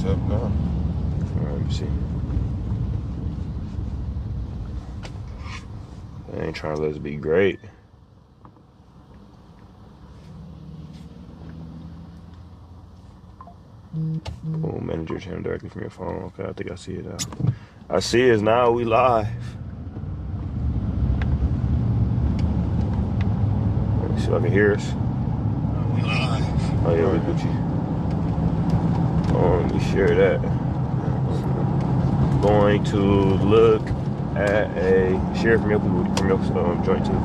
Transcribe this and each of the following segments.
up now. All right, let me see. They ain't trying to let us be great. Oh, manager channel directly from your phone. Okay, I think I see it now. I see it now. We live. Let me see if I can hear us. We live. Oh yeah, we Gucci. Let me share that. Going to look at a share from your joint too.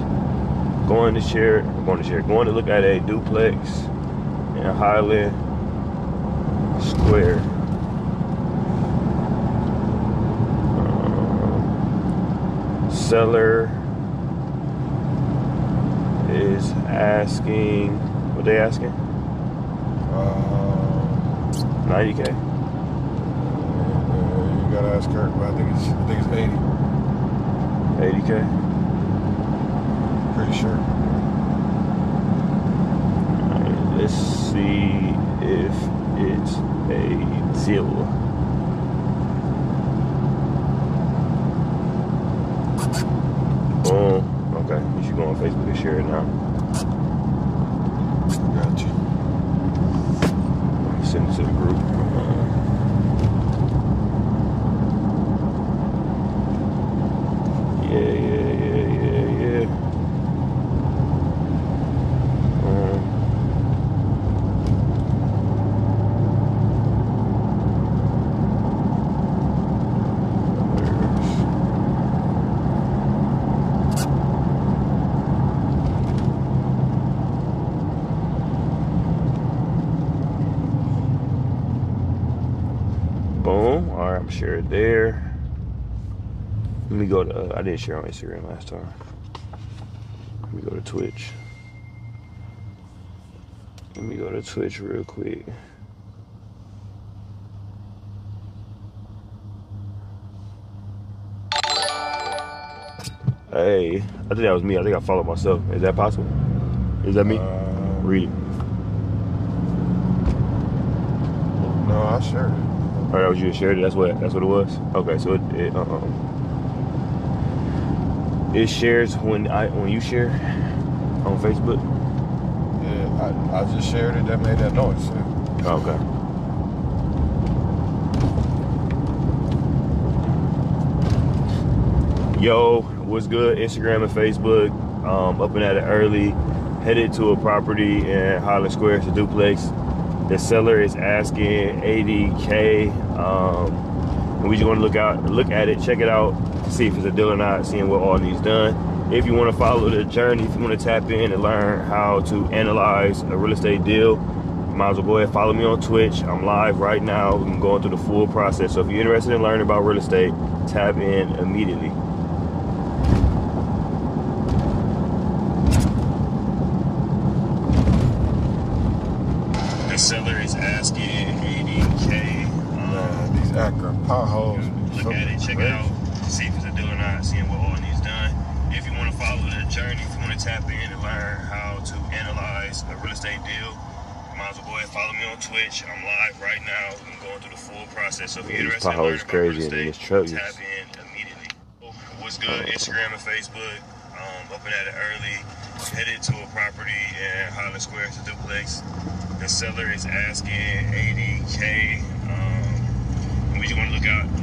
Going to look at a duplex in Highland Square. Seller is asking, what they asking? 90K. You gotta ask Kurt, but I think it's 80. 80K. Pretty sure. Right, let's see if it's a deal. Boom. Okay, you should go on Facebook and share it now. Got you. Send it to the group. Yeah. Boom. All right, I'm shared there. Let me go to, I didn't share on Instagram last time. Let me go to Twitch. Let me go to Twitch real quick. Hey, I think that was me. I think I followed myself. Is that possible? Is that me? Read it. No, I shared it. Oh, that was you that shared it? That's what it was? Okay, so it shares when you share on Facebook? Yeah, I just shared it. That made that noise. Oh, okay. Yo, what's good? Instagram and Facebook. Up and at it early. Headed to a property in Highland Square. It's a duplex. The seller is asking 80K. And we just want to look at it, check it out, see if it's a deal or not, seeing what all needs done. If you want to follow the journey, if you want to tap in and learn how to analyze a real estate deal, you might as well go ahead and follow me on Twitch. I'm live right now. I'm going through the full process. So if you're interested in learning about real estate, tap in immediately. The seller is asking 80K. These Akron potholes. Look at it, check it out, see if it's a deal or not, seeing what all needs done. If you want to follow the journey, if you want to tap in and learn how to analyze a real estate deal, you might as well go ahead and follow me on Twitch. I'm live right now. I'm going through the full process. So if you're interested in learning about real estate, tap in immediately. What's good? Instagram and Facebook. Up and at it early. Headed to a property in Highland Square. It's a duplex. The seller is asking 80K. We just want to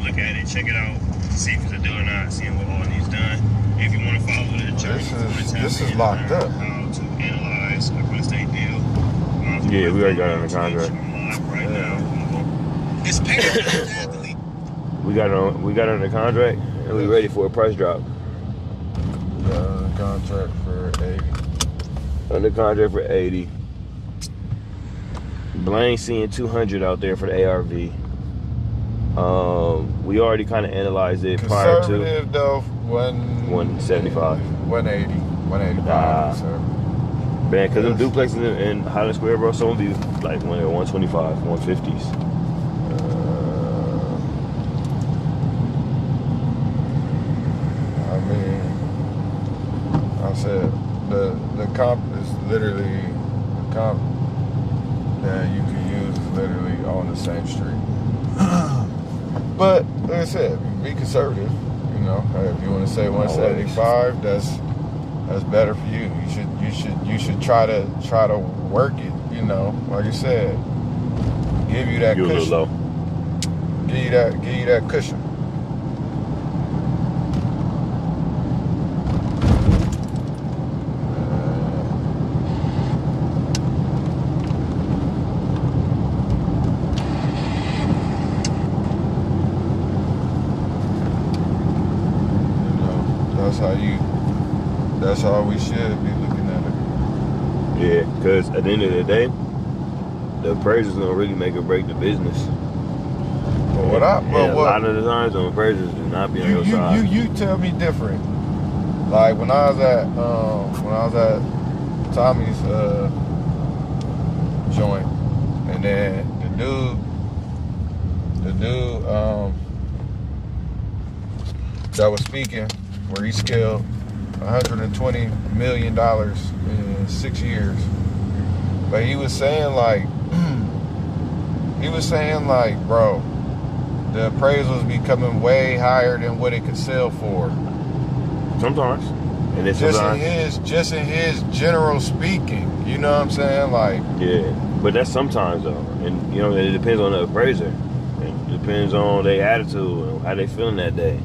look at it, check it out, see if it's a deal or not, seeing what all needs done. If you want to follow the journey, this is locked up. How to analyze a real estate deal. Yeah, we already got it under contract. Right now. It's paid. We got it under contract, and we ready for a price drop. Under contract for 80. Under contract for 80. Blaine seeing 200 out there for the ARV. We already kind of analyzed it prior to. Conservative though, 175. 180. 185. Man, because them duplexes in Highland Square, bro, some be like 125, 150s. I mean, I said the comp is literally the comp that you can use is literally on the same street. But like I said, be conservative. You know, if you want to say 175, that's better for you. You should try to work it. You know, like you said, give you that cushion. A little low. Give you that cushion. That's how we should be looking at it. Yeah, because at the end of the day, the appraiser's gonna really make or break the business. But a lot of the times, the appraisers do not be on your side. You tell me different. Like when I was at Tommy's joint, and then the dude that was speaking, where he scaled $120 million in 6 years. But he was saying like, bro, the appraisals be coming way higher than what it could sell for. Sometimes. And it's just in his general speaking. You know what I'm saying? Like, yeah. But that's sometimes though. And you know, it depends on the appraiser. It depends on their attitude and how they feeling that day.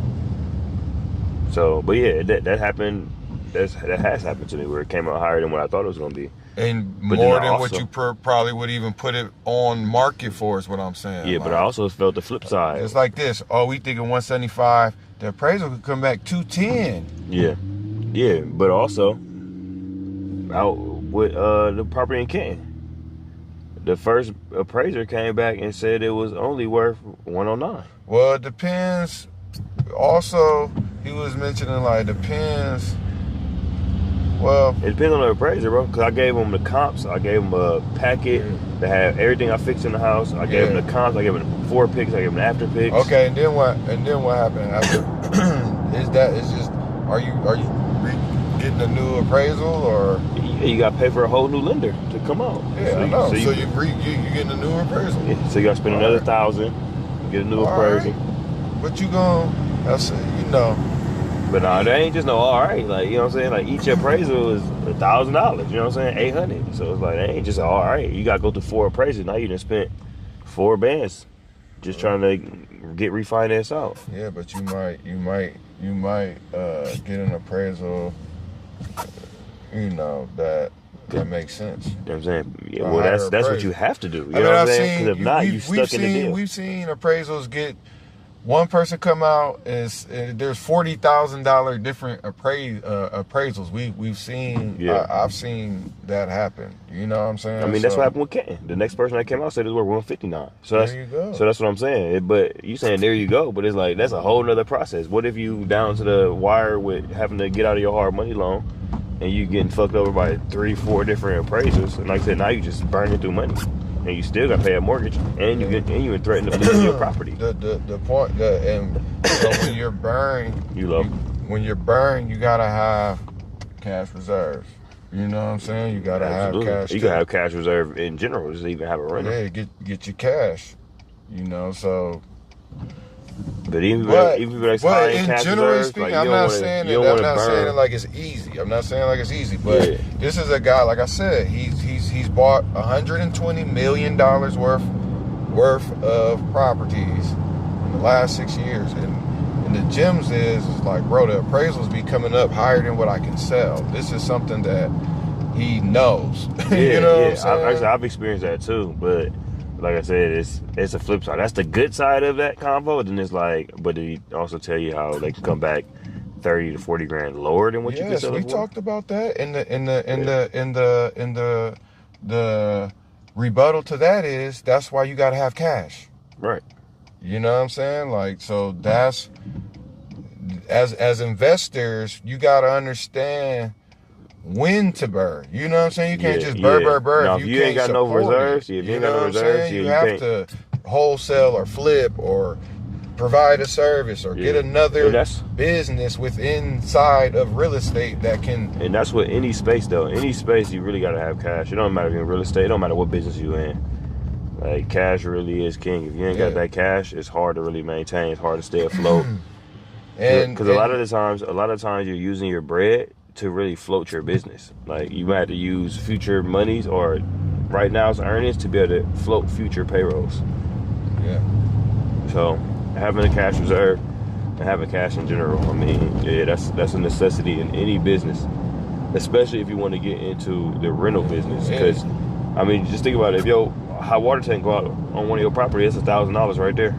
So, but yeah, that happened. That has happened to me where it came out higher than what I thought it was going to be. And but more than what you probably would even put it on market for is what I'm saying. Yeah, like, but I also felt the flip side. It's like this. Oh, we thinking 175. The appraisal could come back 210. Yeah. Yeah, but also out with the property in Canton. The first appraiser came back and said it was only worth 109. Well, it depends. Also, he was mentioning like depends. Well, it depends on the appraiser, bro. Because I gave him the comps. I gave him a packet that had everything I fixed in the house. I gave him the comps. I gave him the before pics. I gave him the after pics. Okay, and then what happened after? Are you getting a new appraisal or? Yeah, you got to pay for a whole new lender to come out. Yeah, I know. So you getting a new appraisal. Yeah, so you got to spend another $1,000 to get a new appraisal. Right. But you gonna, you know. But no, that ain't just no all right. Like, you know what I'm saying? Like, each appraisal is $1,000. You know what I'm saying? $800. So it's like, that ain't just all right. You got to go through 4 appraisals. Now you done spent 4 bands just trying to get refinanced out. Yeah, but you might get an appraisal, you know, that makes sense. You know what I'm saying? Yeah, well, that's what you have to do. You know what I'm saying? Because if not, you stuck in the deal. We've seen appraisals get. One person come out there's $40,000 different appraisals. We've seen. Yeah. I've seen that happen. You know what I'm saying? I mean, that's what happened with Kenton. The next person that came out said it was worth 159. So there you go. So that's what I'm saying. But you saying there you go, but it's like that's a whole nother process. What if you down to the wire with having to get out of your hard money loan, and you getting fucked over by 3-4 different appraisers, and like I said, now you just burning through money. And you still got to pay a mortgage, and you threaten to lose your property. The point, and so when you're burned, when you're burned, you gotta have cash reserves. You know what I'm saying? You gotta have cash. You gotta have cash reserve in general, just to even have a rental. Yeah, get your cash. You know, so. But even if high in cash reserves, speaking, I'm not saying it like it's easy. I'm not saying like it's easy, but this is a guy, like I said, he's bought $120 million worth of properties in the last 6 years, and the gems is like, bro, the appraisals be coming up higher than what I can sell. This is something that he knows. You know what I'm saying? I've experienced that too, but. Like I said, it's a flip side. That's the good side of that convo. Then it's like, but did he also tell you how they can come back 30 to 40 grand lower than what you can sell? Yes, we talked about that. And the rebuttal to that is that's why you got to have cash. Right. You know what I'm saying? Like, so that's as investors, you got to understand when to burn. You know what I'm saying? You can't just burn. No, if you ain't got no reserves, you have to wholesale or flip or provide a service or get another business inside of real estate that can. And that's what any space though. Any space you really got to have cash. It don't matter if you're in real estate. It don't matter what business you in. Like, cash really is king. If you ain't got that cash, it's hard to really maintain. It's hard to stay afloat. Because a lot of times you're using your bread to really float your business. Like, you might have to use future monies or right now's earnings to be able to float future payrolls. Yeah. So having a cash reserve and having cash in general, I mean, yeah, that's a necessity in any business, especially if you want to get into the rental business. Because I mean, just think about it. If your hot water tank go out on one of your properties, that's $1,000 right there.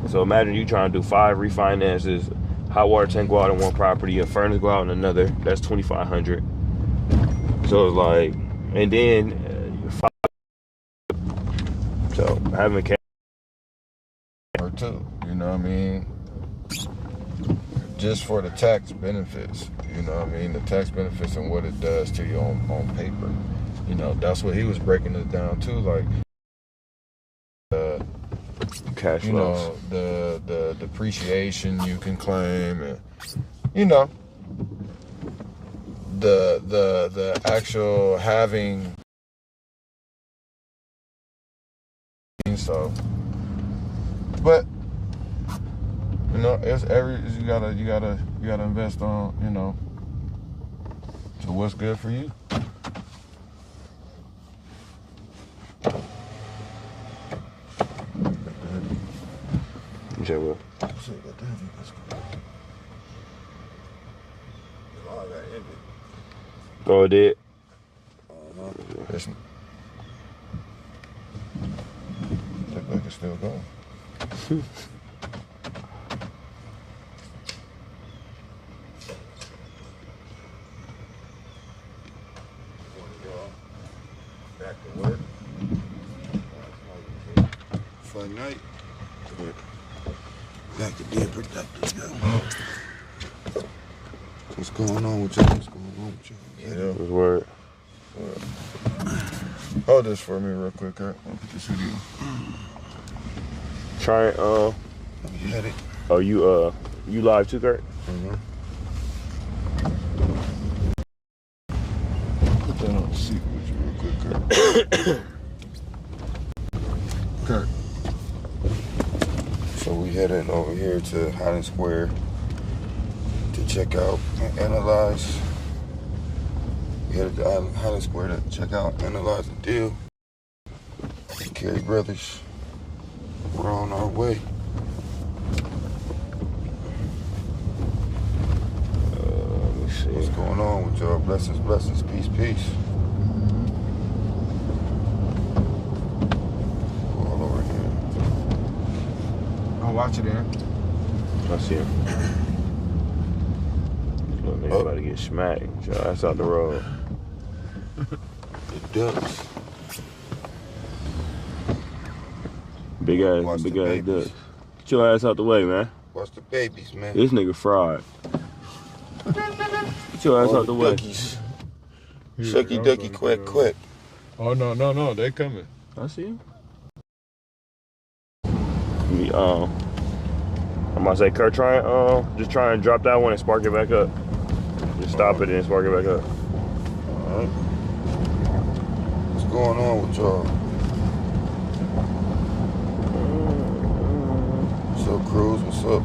So imagine you trying to do 5 refinances. Hot water tank go out on one property, a furnace go out on another. That's $2,500. So it's like, and then so having cash or two, you know what I mean? Just for the tax benefits, you know what I mean? The tax benefits and what it does to you on paper. You know, that's what he was breaking it down to, like cash you flows. know, the depreciation you can claim, and you know, the actual having. So, but you know, it's you gotta invest on, you know, to what's good for you. Okay, well. Oh, it did. Listen. Look like it's still going. Back to work. Fun night. Back to being productive now. What's going on with y'all? What's going on with y'all? Yeah. What's word? Hold this for me real quick, Kurt. I'll put this video. Try Let me hit it. Oh, you live too, Kurt? Mm-hmm. Put that on the seat with you real quick, Kurt. Kurt. So we headed over here to Highland Square to check out and analyze. We headed to Highland Square to check out, analyze the deal. Carey Brothers. We're on our way. Let me see. What's going on with y'all? Blessings, blessings, peace, peace. All over here. I'll watch it in. I see him. Look, nigga about to get smacked. So that's out the road. The ducks. Big ass duck. Get your ass out the way, man. Watch the babies, man. This nigga fried. Get your ass out the way. Duckies. Shucky ducky quack quack. Oh no, they coming. I see him. I'm gonna say, Kurt, just try and drop that one and spark it back up. Just stop it and spark it back up. Alright. What's going on with y'all? What's up, Cruz? What's up?